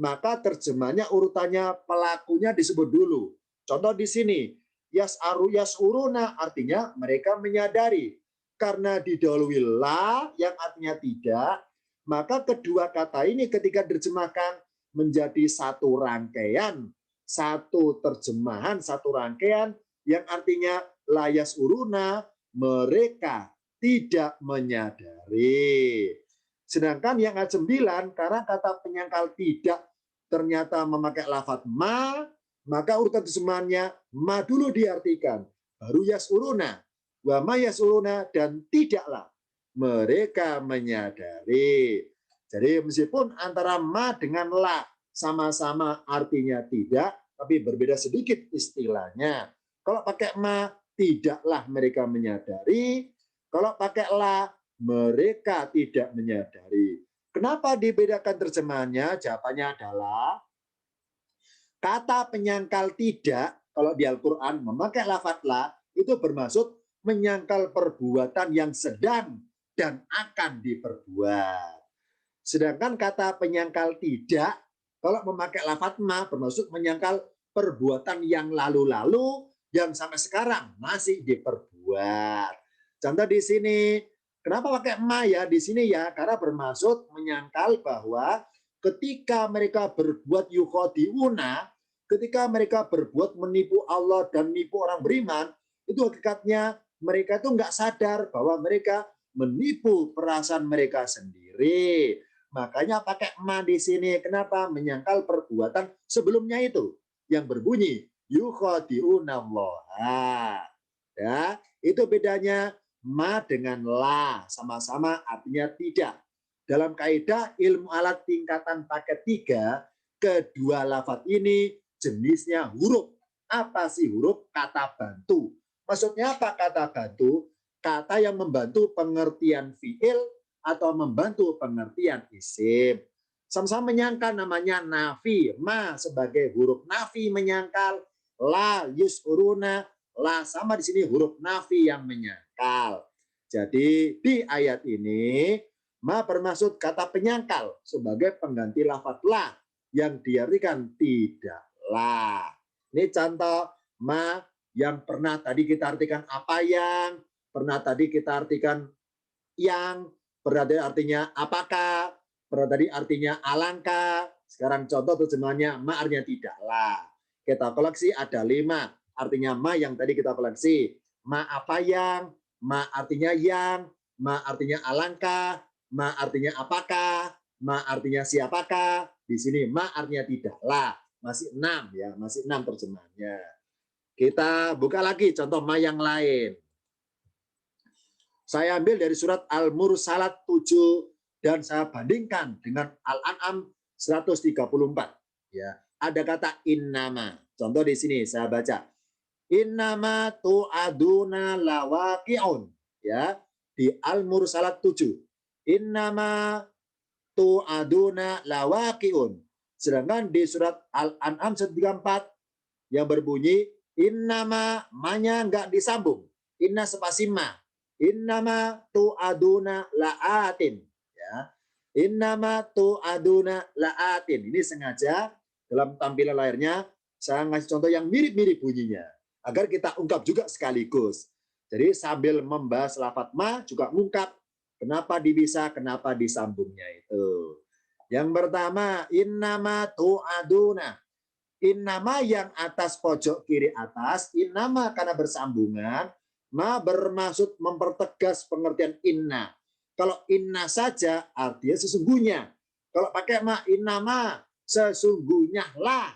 maka terjemahnya urutannya pelakunya disebut dulu. Contoh di sini, yas'uruna artinya mereka menyadari. Karena didahului la yang artinya tidak, maka kedua kata ini ketika diterjemahkan menjadi satu rangkaian, satu terjemahan, satu rangkaian yang artinya layas uruna, mereka tidak menyadari. Sedangkan yang ayat 9, karena kata penyangkal tidak ternyata memakai lafaz ma, maka urutan terjemahannya ma dulu diartikan, baru yasuruna, wa ma yasuruna, dan tidaklah mereka menyadari. Jadi meskipun antara ma dengan la sama-sama artinya tidak, tapi berbeda sedikit istilahnya. Kalau pakai ma, tidaklah mereka menyadari. Kalau pakai la, mereka tidak menyadari. Kenapa dibedakan terjemahannya? Jawabannya adalah kata penyangkal tidak, kalau di Al-Quran memakai lafaz la, itu bermaksud menyangkal perbuatan yang sedang dan akan diperbuat. Sedangkan kata penyangkal tidak, kalau memakai lafaz ma, bermaksud menyangkal perbuatan yang lalu-lalu, yang sampai sekarang masih diperbuat. Contoh di sini, kenapa pakai ma ya di sini ya? Karena bermaksud menyangkal bahwa ketika mereka berbuat yukhadi'una, ketika mereka berbuat menipu Allah dan menipu orang beriman, itu hakikatnya mereka itu nggak sadar bahwa mereka menipu perasaan mereka sendiri. Makanya pakai ma di sini. Kenapa? Menyangkal perbuatan sebelumnya itu yang berbunyi yukhadi'una Allah. Ya, itu bedanya ma dengan la, sama-sama artinya tidak. Dalam kaidah ilmu alat tingkatan paket 3, kedua lafaz ini jenisnya huruf. Apa sih huruf? Kata bantu. Maksudnya apa kata bantu? Kata yang membantu pengertian fiil atau membantu pengertian isim. Sama-sama menyangkal, namanya nafi. Ma sebagai huruf nafi menyangkal. La yus'uruna, la sama di sini huruf nafi yang menyangkal. Jadi di ayat ini ma bermaksud kata penyangkal sebagai pengganti lafaz la yang diartikan tidaklah. Ini contoh ma yang pernah tadi kita artikan apa yang, pernah tadi kita artikan yang, pernah tadi artinya apakah, pernah tadi artinya alangkah. Sekarang contoh terjemahannya ma artinya tidaklah. Kita koleksi ada 5 artinya ma yang tadi kita koleksi. Ma apa yang, ma artinya yang, ma artinya alangkah, ma artinya apakah, ma artinya siapakah. Di sini ma artinya tidaklah. Masih 6 ya, masih 6 terjemahannya. Kita buka lagi contoh ma yang lain. Saya ambil dari surat Al-Mursalat 7 dan saya bandingkan dengan Al-An'am 134. Ya, ada kata innama. Contoh di sini saya baca. Innama tu'aduna lawaqi'un. Ya, di Al-Mursalat 7. innama tu'aduna lawaqi'un. Sedangkan di surat Al-An'am 134 yang berbunyi innama, manya enggak disambung. Inna spasi ma. Innama tu'aduna la'atin. Ya. Innama tu'aduna la'atin. Ini sengaja dalam tampilan layarnya saya ngasih contoh yang mirip-mirip bunyinya agar kita ungkap juga sekaligus. Jadi sambil membahas lafadz ma juga ungkap kenapa dipisah, kenapa disambungnya itu. Yang pertama, innama tu'aduna. Innama yang atas pojok kiri atas, innama karena bersambungan, ma bermaksud mempertegas pengertian inna. Kalau inna saja artinya sesungguhnya. Kalau pakai ma, innama sesungguhnya lah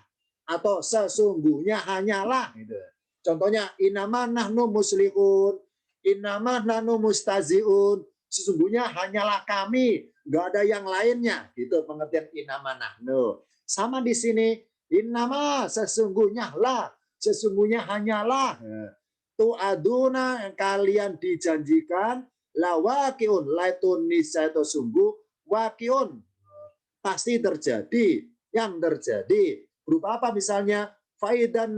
atau sesungguhnya hanyalah. Gitu. Contohnya innama nahnu muslihun, innama nahnu mustaziun. Sesungguhnya hanyalah kami, nggak ada yang lainnya. Gitu pengertian innama nahnu. Sama di sini, innama sesungguhnya lah, sesungguhnya hanyalah. Tu'aduna yang kalian dijanjikan, la waqi'un, laitun nisa itu sungguh, waqi'un pasti terjadi, yang terjadi berupa apa misalnya faidan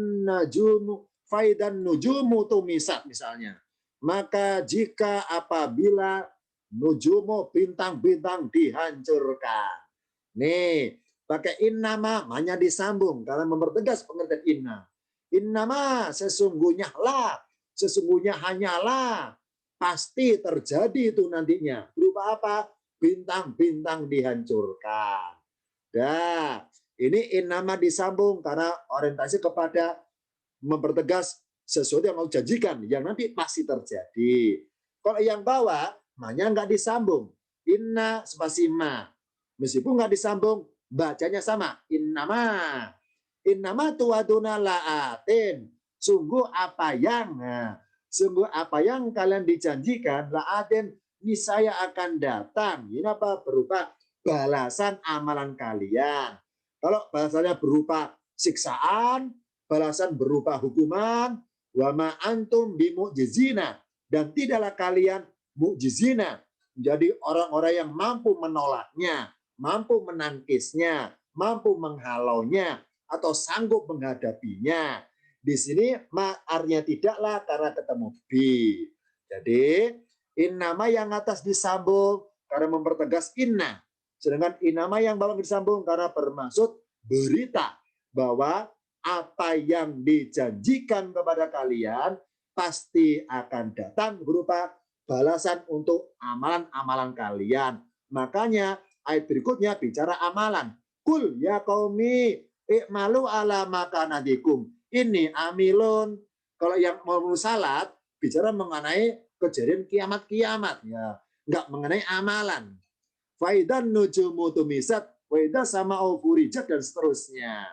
nujumu tumisat misalnya, maka jika apabila nujumu bintang-bintang dihancurkan, nih pakai innama, hanya disambung karena mempertegas pengertian inna. Innama sesungguhnya lah, sesungguhnya hanyalah, pasti terjadi itu nantinya. Berupa apa? Bintang-bintang dihancurkan. Nah, ini innama disambung karena orientasi kepada mempertegas sesuatu yang mau janjikan, yang nanti pasti terjadi. Kalau yang bawah, mahnya nggak disambung. Inna spasi ma. Meskipun nggak disambung, bacanya sama. Innama. Innama tuwaduna la'atin. Sungguh apa yang, sungguh apa yang kalian dijanjikan, la'atin, niscaya akan datang. Ini apa? Berupa balasan amalan kalian. Kalau balasannya berupa siksaan, balasan berupa hukuman, wa ma antum bimu'jizina, dan tidaklah kalian mu'jizina, menjadi orang-orang yang mampu menolaknya, mampu menangkisnya, mampu menghalaunya, atau sanggup menghadapinya. Di sini ma artinya tidaklah karena ketemu bi. Jadi innama yang atas disambung karena mempertegas inna. Sedangkan innama yang bawah disambung karena bermaksud berita bahwa apa yang dijanjikan kepada kalian pasti akan datang berupa balasan untuk amalan-amalan kalian. Makanya ayat berikutnya bicara amalan. Kul ya qaumi i'malu ala makanatikum. Ini amilun. Kalau yang mau salat bicara mengenai kejadian kiamat-kiamat ya, enggak mengenai amalan. Faidan nujumu tumisat, waida sama furijat dan seterusnya.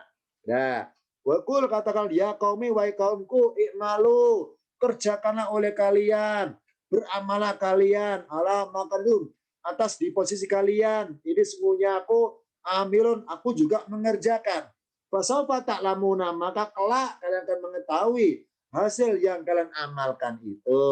Nah, wakul katakan ya qaumi wa kaumku i'malu, kerjakanlah oleh kalian, beramalah kalian ala makanum, atas di posisi kalian. Ini sesungguhnya aku amilun, aku juga mengerjakan. Fasaufa ta'lamuna, maka kelak kalian akan mengetahui hasil yang kalian amalkan itu.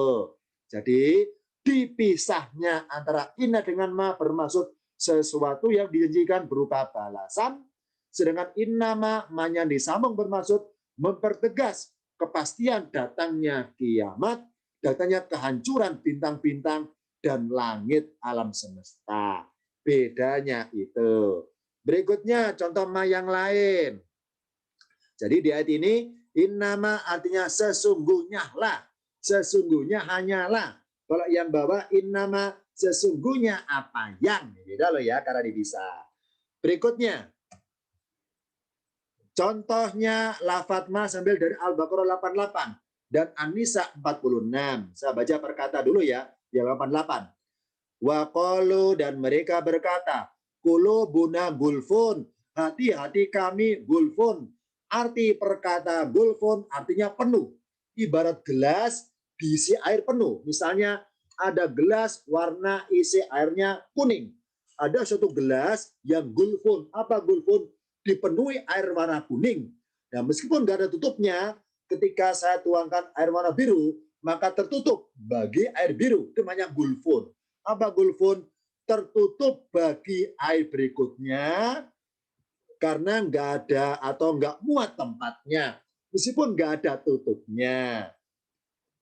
Jadi dipisahnya antara inna dengan ma bermaksud sesuatu yang dijanjikan berupa balasan, sedangkan innama ma-nya disambung bermaksud mempertegas kepastian datangnya kiamat, datangnya kehancuran bintang-bintang dan langit alam semesta. Bedanya itu. Berikutnya contoh ma yang lain. Jadi di ayat ini innama artinya sesungguhnya lah, sesungguhnya hanyalah. Kalau yang bawah innama sesungguhnya apa yang, beda loh ya karena dipisah. Berikutnya contohnya lafadz ma sambil dari Al-Baqarah 88 dan An-Nisa 46. Saya baca perkata dulu ya, yang 88. Wa qalu, dan mereka berkata, qulubuna gulfun, hati-hati kami gulfun. Arti perkata gulfun artinya penuh. Ibarat gelas diisi air penuh. Misalnya ada gelas warna isi airnya kuning. Ada suatu gelas yang gulfun. Apa gulfun? Dipenuhi air warna kuning. Nah, meskipun nggak ada tutupnya, ketika saya tuangkan air warna biru, maka tertutup bagi air biru. Itu namanya gulfun. Apa gulfun? tertutup bagi ayat berikutnya karena nggak ada atau nggak muat tempatnya, meskipun nggak ada tutupnya.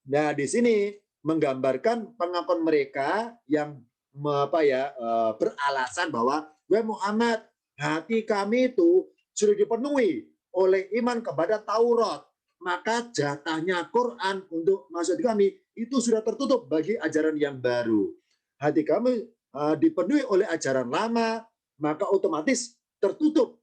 Nah, di sini menggambarkan pengakuan mereka yang beralasan bahwa Muhammad, hati kami itu sudah dipenuhi oleh iman kepada Taurat, maka jatahnya Quran untuk masuk di kami itu sudah tertutup bagi ajaran yang baru. Hati kami dipenuhi oleh ajaran lama, maka otomatis tertutup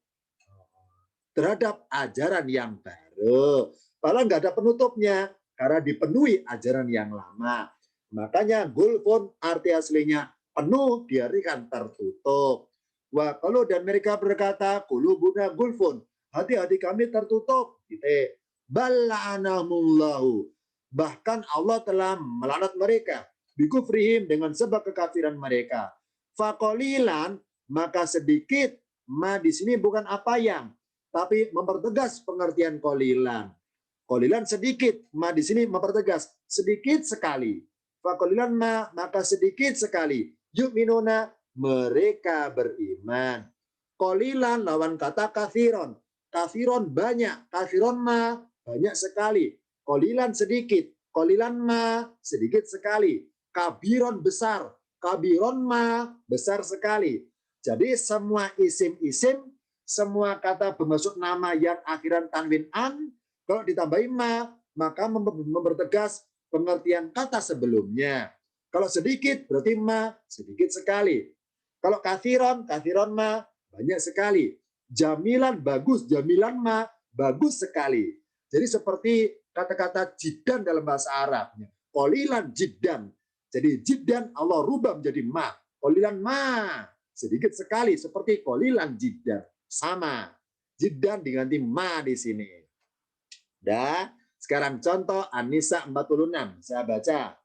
terhadap ajaran yang baru. Padahal nggak ada penutupnya karena dipenuhi ajaran yang lama. Makanya gulfun arti aslinya penuh, diartikan tertutup. Wah, kalau dan mereka berkata kulubuna gulfun, hati-hati kami tertutup. Bala'anahumullahu. Bahkan Allah telah melaknat mereka bikufrihim dengan sebab kekafiran mereka. Fakolilan, maka sedikit, ma di sini bukan apa yang, tapi mempertegas pengertian kolilan. Kolilan sedikit, ma di sini mempertegas sedikit sekali. Fakolilan ma, maka sedikit sekali. Yu'minuna, mereka beriman. Kolilan lawan kata kafiron. Kafiron banyak, kafiron ma banyak sekali. Kolilan sedikit, kolilan ma sedikit sekali. Kabiron besar, kabiron ma besar sekali. Jadi semua isim-isim, semua kata bermaksud nama yang akhiran tanwin an, kalau ditambahin ma, maka mempertegas pengertian kata sebelumnya. Kalau sedikit berarti ma sedikit sekali. Kalau kathiron, kathiron ma banyak sekali. Jamilan bagus, jamilan ma bagus sekali. Jadi seperti kata-kata jiddan dalam bahasa Arabnya. Qalilan jiddan. Jadi jiddan Allah rubah menjadi ma. Qalilan ma sedikit sekali seperti qalilan jiddan. Sama. Jiddan diganti ma di sini. Dah, sekarang contoh An-Nisa 46. Saya baca.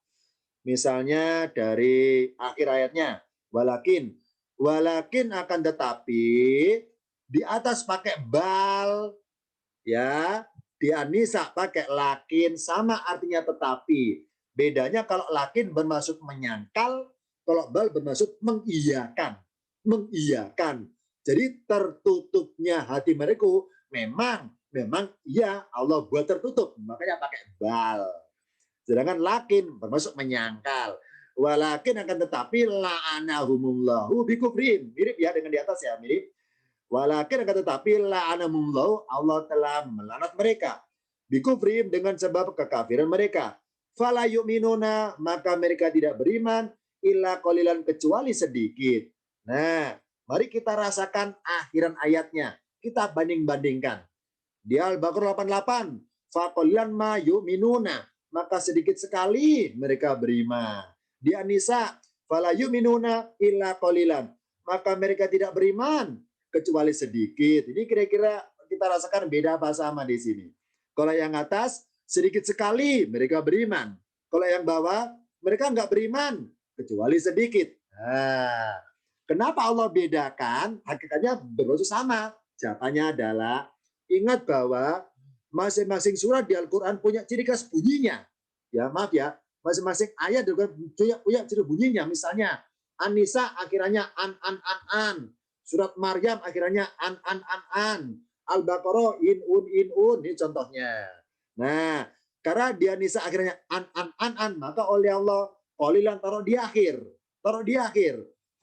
Misalnya dari akhir ayatnya. Walakin akan tetapi di atas pakai bal, ya, di An-Nisa pakai lakin, sama artinya tetapi. Bedanya kalau lakin bermaksud menyangkal, kalau bal bermaksud mengiyakan. Mengiyakan. Jadi tertutupnya hati mereka memang ya Allah buat tertutup, makanya pakai bal. Sedangkan lakin bermaksud menyangkal. Walakin akan tetapi la'anahumullahu bikufrim. Mirip ya dengan di atas ya, mirip. Walakin akan tetapi la'anahumullahu, Allah telah melaknat mereka. Bikufrim dengan sebab kekafiran mereka. Fala yu'minuna, maka mereka tidak beriman illa qalilan, kecuali sedikit. Nah, mari kita rasakan akhiran ayatnya. Kita banding-bandingkan. Di Al-Baqarah 88, faqalilan ma yu'minuna, maka sedikit sekali mereka beriman. Di An-Nisa, fala yu'minuna illa qalilan, maka mereka tidak beriman kecuali sedikit. Ini kira-kira kita rasakan beda bahasa sama di sini. Kalau yang atas sedikit sekali mereka beriman. Kalau yang bawah mereka nggak beriman kecuali sedikit. Nah, kenapa Allah bedakan? Hakikatnya bermaksud sama. Jawabannya adalah ingat bahwa masing-masing surat di Al-Quran punya ciri khas bunyinya. Ya, maaf ya. Masing-masing ayat juga punya ciri bunyinya. Misalnya, An-Nisa akhirnya an. Surat Maryam akhirnya an. Al-Baqarah in-un. Ini contohnya. Nah, karena di An-Nisa akhirnya an, maka oleh Allah qalilan taruh di akhir.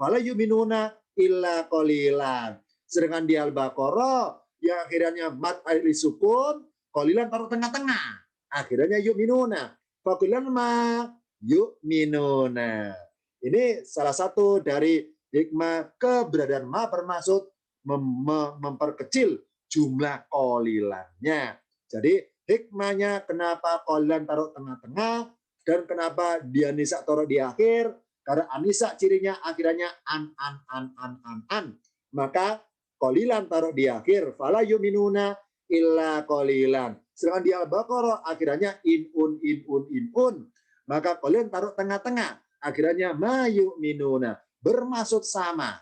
Fala yu'minuna illa qalilan. Sedangkan di Al-Baqarah ya akhirnya mat akhir sukun, qalilan taruh tengah-tengah. Akhirnya yu'minuna. Faqulan ma yu'minuna. Ini salah satu dari hikmah keberadaan ma bermaksud memperkecil jumlah qalilannya. Jadi hikmahnya kenapa qalilan taruh tengah-tengah dan kenapa di An-Nisa taruh di akhir? Karena An-Nisa cirinya akhirnya an. Maka qalilan taruh di akhir, fala yu'minuna illa qalilan. Sedangkan di Al-Baqarah akhirnya in-un. Maka qalilan taruh tengah-tengah, akhirnya ma yu'minuna. Bermaksud sama.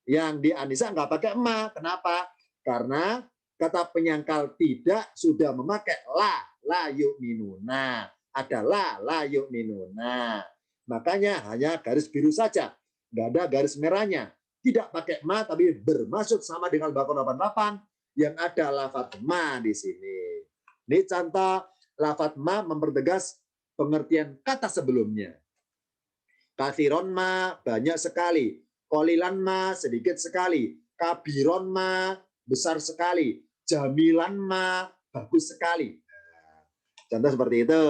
Yang di An-Nisa nggak pakai ma. Kenapa? Karena kata penyangkal tidak sudah memakai la yu'minuna. Ada la yu'minuna. Makanya hanya garis biru saja. nggak ada garis merahnya. Tidak pakai ma, tapi bermaksud sama dengan Al-Baqarah 88 yang ada lafadz ma di sini. Ini contoh lafadz ma mempertegas pengertian kata sebelumnya. Kathiron ma, banyak sekali. Kolilan ma, sedikit sekali. Kabiron ma, besar sekali. Jamilan ma, bagus sekali. Contoh seperti itu.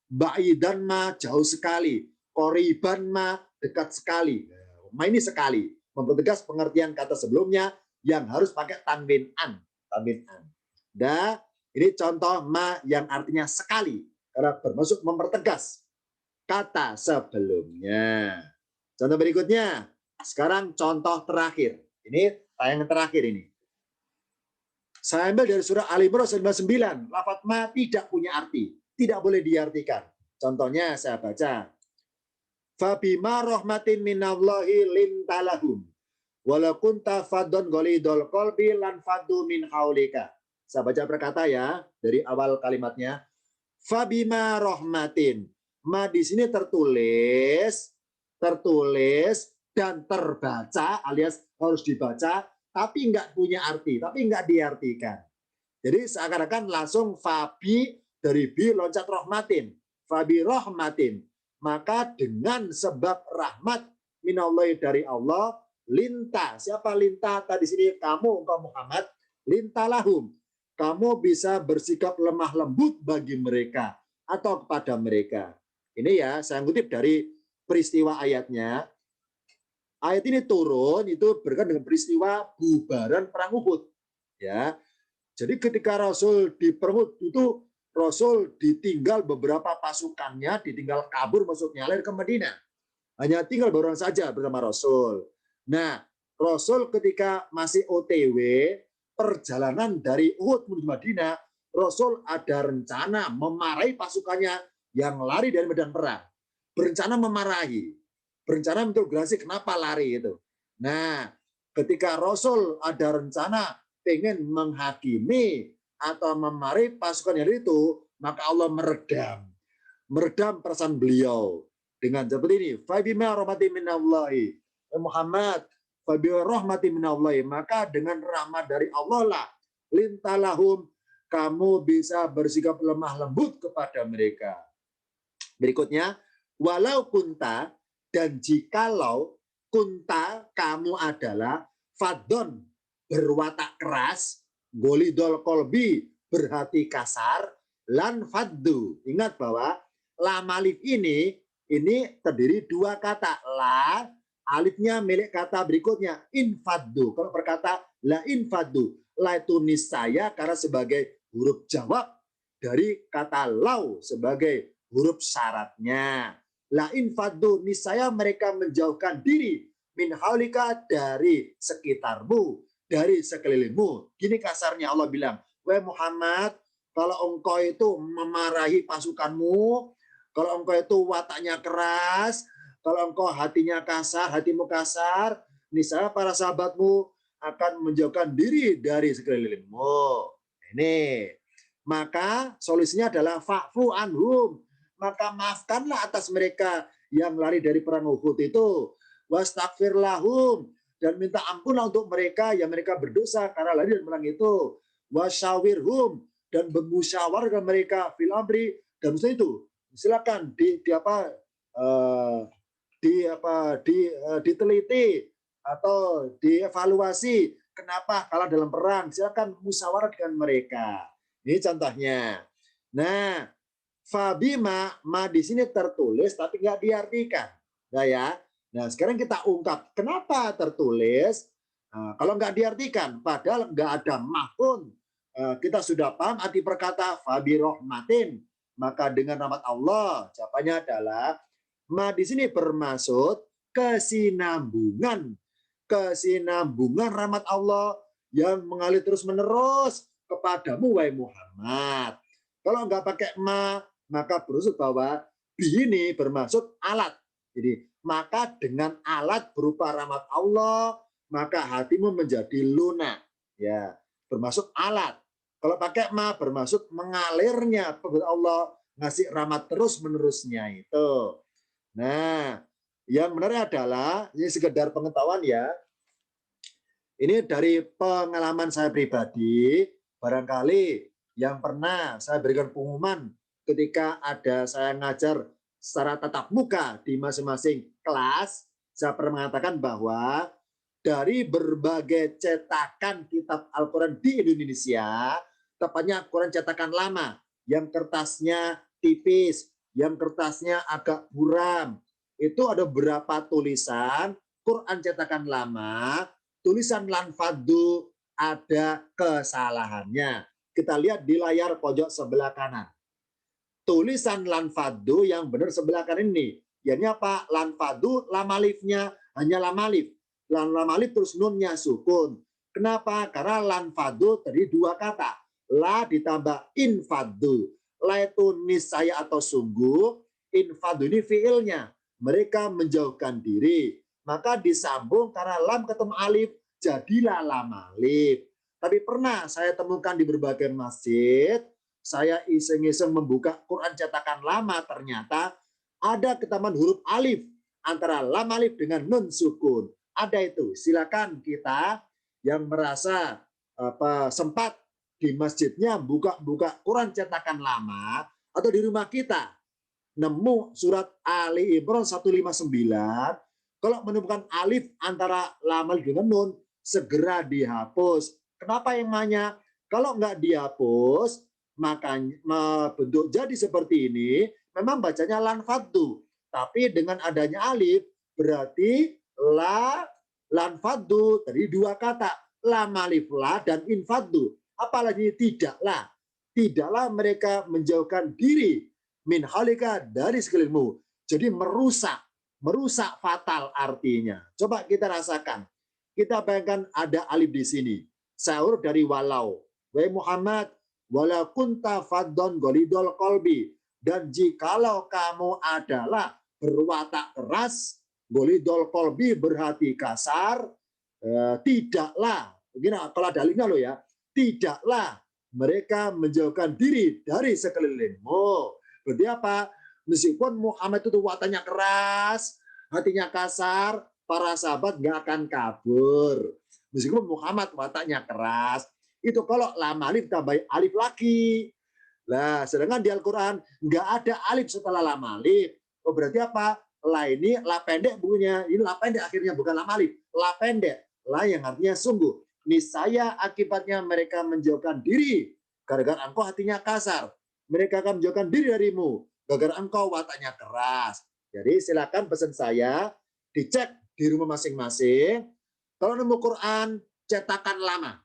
Ba'idan ma, jauh sekali. Koriban ma, dekat sekali. Ma ini sekali. Mempertegas pengertian kata sebelumnya yang harus pakai tanwin an. Tanwin an. Dan ini contoh ma yang artinya sekali. Karena bermaksud mempertegas kata sebelumnya. Contoh berikutnya. Sekarang contoh terakhir. Ini tayangan terakhir ini. Saya ambil dari surah Al-Imran 99. Lafadz ma tidak punya arti. Tidak boleh diartikan. Contohnya saya baca. Fabima rahmatin minallahi lintalahum. Walau kunta fadon golidol kolbi lan fadu min haulika. Saya baca perkata ya. Dari awal kalimatnya. Fabima rahmatin. Ma di sini tertulis dan terbaca alias harus dibaca tapi nggak punya arti, tapi nggak diartikan. Jadi seakan-akan langsung fabi dari bi loncat rahmatin, fabi rahmatin. Maka dengan sebab rahmat minallahi dari Allah, linta. Siapa linta? Tadi sini kamu engkau Muhammad, lintalahum. Kamu bisa bersikap lemah lembut bagi mereka atau kepada mereka. Ini ya, saya ngutip dari peristiwa ayatnya. Ayat ini turun itu berkaitan dengan peristiwa bubaran perang Uhud. Ya, jadi ketika Rasul di perang Uhud itu Rasul ditinggal beberapa pasukannya, ditinggal kabur maksudnya lari ke Madinah. Hanya tinggal beberapa saja bersama Rasul. Nah, Rasul ketika masih OTW perjalanan dari Uhud menuju Madinah, Rasul ada rencana memarahi pasukannya yang lari dari medan perang. Berencana memarahi. Berencana menginterogasi kenapa lari itu. Nah, ketika Rasul ada rencana pengen menghakimi atau memarahi pasukan yang itu, maka Allah meredam perasaan beliau dengan seperti ini. Fabima rahmatin minallahi. Muhammad, fabima rahmatin minallahi. Maka dengan rahmat dari Allah lah, lintalahum, kamu bisa bersikap lemah lembut kepada mereka. Berikutnya, walau kunta, dan jikalau kunta kamu adalah fadon, berwatak keras, golidol kolbi, berhati kasar, lan faddu. Ingat bahwa lam alif ini terdiri dua kata. La, alifnya milik kata berikutnya, infaddu. Kalau berkata la infaddu, la itu niscaya karena sebagai huruf jawab dari kata lau sebagai huruf syaratnya. La infaddu, niscaya mereka menjauhkan diri min haulika dari sekitarmu, dari sekelilingmu. Gini kasarnya Allah bilang, wahai Muhammad, kalau engkau itu memarahi pasukanmu, kalau engkau itu wataknya keras, kalau engkau hatinya kasar, hatimu kasar, niscaya para sahabatmu akan menjauhkan diri dari sekelilingmu. Ini. Maka solusinya adalah fa'fu anhum. Maka maafkanlah atas mereka yang lari dari perang Uhud itu. Wastaghfir lahum, dan minta ampun untuk mereka yang mereka berdosa karena lari dari perang itu. Wasyawirhum, dan bermusyawarah mereka fil amri, dan itu silakan diteliti atau dievaluasi kenapa kalah dalam perang, silakan musyawarah dengan mereka. Ini contohnya. Nah, Fabima, ma di sini tertulis tapi nggak diartikan. Nah ya. Nah sekarang kita ungkap kenapa tertulis. Nah, kalau nggak diartikan, padahal nggak ada ma pun. Kita sudah paham arti perkata Fabi rahmatin. Maka dengan rahmat Allah, jawabannya adalah ma di sini bermaksud kesinambungan. Kesinambungan rahmat Allah yang mengalir terus-menerus kepadamu, wahai Muhammad. Kalau nggak pakai ma, maka bermaksud bahwa bi ini bermaksud alat. Jadi maka dengan alat berupa rahmat Allah, maka hatimu menjadi lunak. Ya, bermaksud alat. Kalau pakai ma bermaksud mengalirnya Allah ngasih rahmat terus menerusnya itu. Nah, Yang menarik adalah, ini sekedar pengetahuan ya, ini dari pengalaman saya pribadi, barangkali yang pernah saya berikan pengumuman ketika ada saya ngajar secara tatap muka di masing-masing kelas, saya pernah mengatakan bahwa dari berbagai cetakan kitab Al-Quran di Indonesia, tepatnya Quran cetakan lama, yang kertasnya tipis, yang kertasnya agak buram, itu ada beberapa tulisan Quran cetakan lama, tulisan lanfaddu ada kesalahannya. Kita lihat di layar pojok sebelah kanan. Tulisan lanfaddu yang benar sebelah kanan ini. Ya ini apa? Lanfaddu, lam alifnya hanya lam alif. Lam alif terus nunnya sukun. Kenapa? Karena lanfaddu tadi dua kata. La ditambah infaddu. La itu niscaya atau sungguh. Infaddu ini fiilnya. Mereka menjauhkan diri. Maka disambung karena lam ketemu alif, jadilah lam alif. Tapi pernah saya temukan di berbagai masjid, saya iseng-iseng membuka Quran cetakan lama, ternyata ada ketambahan huruf alif antara lam alif dengan nun sukun. Ada itu. Silakan kita yang merasa sempat di masjidnya buka Quran cetakan lama atau di rumah kita nemu surat Ali Imran 159, kalau menemukan alif antara lam alif dengan nun, segera dihapus. Kenapa yang nanya? Kalau nggak dihapus, makanya bentuk jadi seperti ini, memang bacanya lanfaddu. Tapi dengan adanya alif, berarti lanfaddu, tadi dua kata, lam alif la dan infaddu. Apalagi tidaklah. Tidaklah mereka menjauhkan diri min halika dari sekelilingmu. Jadi merusak fatal artinya. Coba kita rasakan. Kita bayangkan ada alif di sini. Sahur dari walau. Wahai Muhammad, walau kunta faddon golidol kolbi. Dan jikalau kamu adalah berwatak keras, golidol kolbi berhati kasar, tidaklah, begini kalau ada alifnya loh ya, tidaklah mereka menjauhkan diri dari sekelilingmu. Berarti apa? Meskipun Muhammad itu wataknya keras, hatinya kasar, para sahabat nggak akan kabur. Meskipun Muhammad wataknya keras, itu kalau lam alif tambah alif lagi. Nah, sedangkan di Al-Quran nggak ada alif setelah lam alif. Oh, berarti apa? La ini la pendek bunyinya. Ini la pendek akhirnya, bukan lam alif. La pendek. La yang artinya sungguh. Niscaya akibatnya mereka menjauhkan diri. Gara-gara engkau hatinya kasar. Mereka akan menjauhkan diri darimu. Gara-gara engkau wataknya keras. Jadi silakan pesan saya, dicek di rumah masing-masing. Kalau nemu Quran, cetakan lama.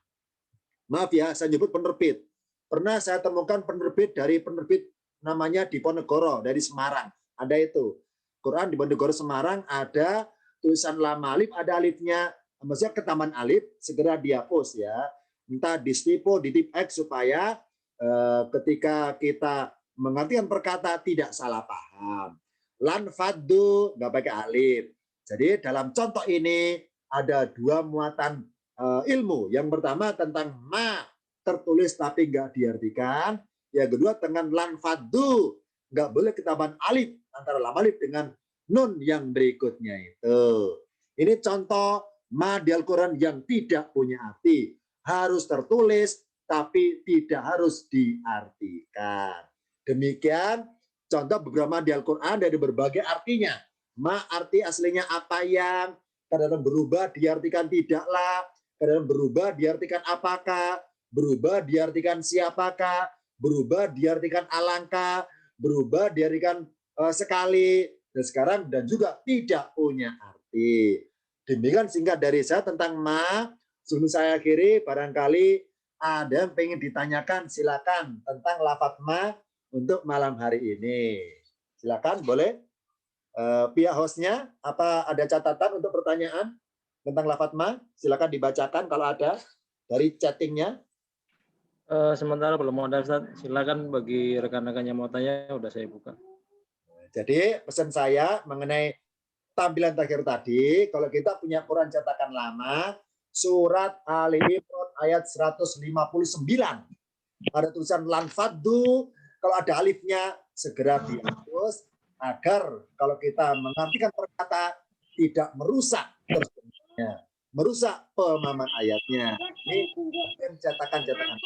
Maaf ya, saya nyebut penerbit. Pernah saya temukan penerbit dari penerbit namanya Diponegoro dari Semarang. Ada itu. Quran Diponegoro Semarang ada tulisan lam alif, ada alifnya. Maksudnya ketambahan alif, segera dihapus ya. Entah di stipo, di tip X supaya ketika kita mengartikan perkata tidak salah paham. Lan faddu nggak pakai alif. Jadi dalam contoh ini ada dua muatan ilmu. Yang pertama tentang ma tertulis tapi nggak diartikan. Yang kedua dengan lan faddu, nggak boleh ketambahan alif antara lam alif dengan nun yang berikutnya itu. Ini contoh ma di Al-Quran yang tidak punya arti. Harus tertulis tapi tidak harus diartikan. Demikian contoh beberapa di Al-Quran dari berbagai artinya. Ma arti aslinya apa yang, kadang berubah diartikan tidaklah, kadang berubah diartikan apakah, berubah diartikan siapakah, berubah diartikan alangkah, berubah diartikan sekali, dan sekarang dan juga tidak punya arti. Demikian singkat dari saya tentang ma. Sebelum saya akhiri, barangkali ada yang pengen ditanyakan, silakan tentang lafadz ma untuk malam hari ini. Silakan, boleh. Pihak hostnya, apa ada catatan untuk pertanyaan tentang lafadz ma? Silakan dibacakan kalau ada dari chattingnya. Sementara belum ada, Ustaz. Silakan bagi rekan-rekan yang mau tanya, udah saya buka. Jadi pesan saya mengenai tampilan terakhir tadi, kalau kita punya Quran cetakan lama, surat Ali Imran ayat 159. Ada tulisan lan faddu, kalau ada alifnya segera dihapus. agar kalau kita mengartikan perkata tidak merusak terjemahannya, merusak pemahaman ayatnya. Ini cetakan-cetakan.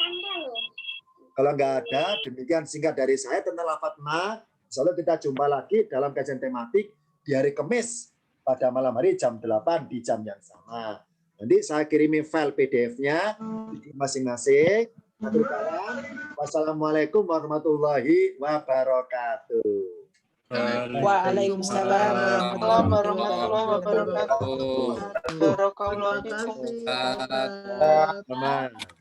Kalau nggak ada, demikian singkat dari saya tentang lafadz ma. Insya Allah kita jumpa lagi dalam kajian tematik di hari Kamis pada malam hari jam 8 di jam yang sama. Nanti saya kirimi file PDF-nya masing-masing. Wassalamualaikum warahmatullahi wabarakatuh. Waalaikumsalam warahmatullahi wabarakatuh. Terima kasih. Teman.